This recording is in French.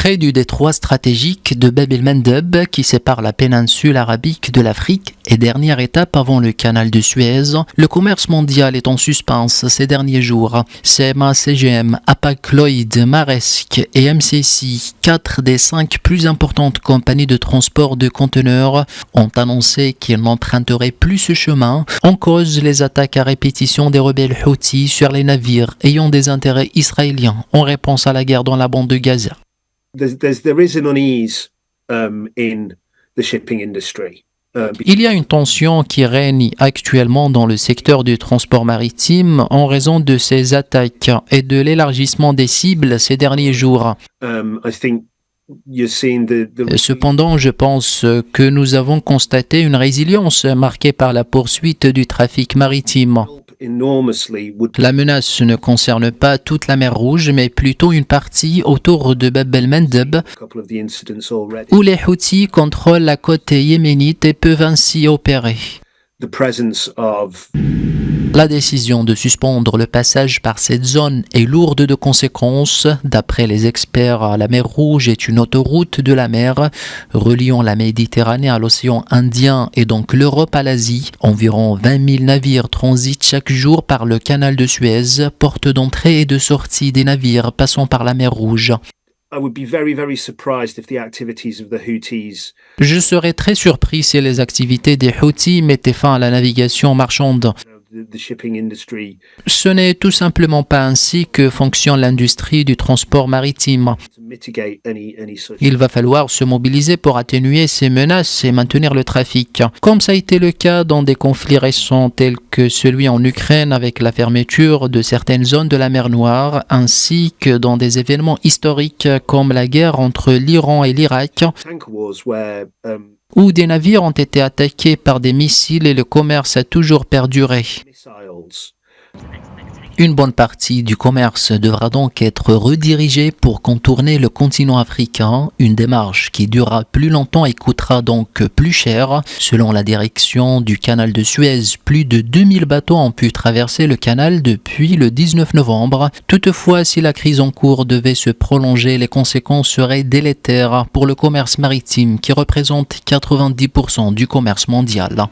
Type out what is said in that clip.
Près du détroit stratégique de Bab el-Mandeb qui sépare la péninsule arabique de l'Afrique et dernière étape avant le canal de Suez, le commerce mondial est en suspens ces derniers jours. CMA CGM, Hapag-Lloyd, Maersk et MCC, 4 des 5 plus importantes compagnies de transport de conteneurs, ont annoncé qu'ils n'emprunteraient plus ce chemin en cause les attaques à répétition des rebelles Houthis sur les navires ayant des intérêts israéliens en réponse à la guerre dans la bande de Gaza. There is an unease in the shipping industry. Il y a une tension qui règne actuellement dans le secteur du transport maritime en raison de ces attaques et de l'élargissement des cibles ces derniers jours. Cependant, je pense que nous avons constaté une résilience marquée par la poursuite du trafic maritime. La menace ne concerne pas toute la mer Rouge, mais plutôt une partie autour de Bab el-Mandeb, où les Houthis contrôlent la côte yéménite et peuvent ainsi opérer. La décision de suspendre le passage par cette zone est lourde de conséquences. D'après les experts, la mer Rouge est une autoroute de la mer reliant la Méditerranée à l'océan Indien et donc l'Europe à l'Asie. Environ 20 000 navires transitent chaque jour par le canal de Suez, porte d'entrée et de sortie des navires passant par la mer Rouge. Je serais très surpris si les activités des Houthis mettaient fin à la navigation marchande. Ce n'est tout simplement pas ainsi que fonctionne l'industrie du transport maritime. Il va falloir se mobiliser pour atténuer ces menaces et maintenir le trafic, comme ça a été le cas dans des conflits récents tels que celui en Ukraine avec la fermeture de certaines zones de la mer Noire, ainsi que dans des événements historiques comme la guerre entre l'Iran et l'Irak, où des navires ont été attaqués par des missiles et le commerce a toujours perduré. Une bonne partie du commerce devra donc être redirigée pour contourner le continent africain, une démarche qui durera plus longtemps et coûtera donc plus cher. Selon la direction du canal de Suez, plus de 2000 bateaux ont pu traverser le canal depuis le 19 novembre. Toutefois, si la crise en cours devait se prolonger, les conséquences seraient délétères pour le commerce maritime qui représente 90% du commerce mondial.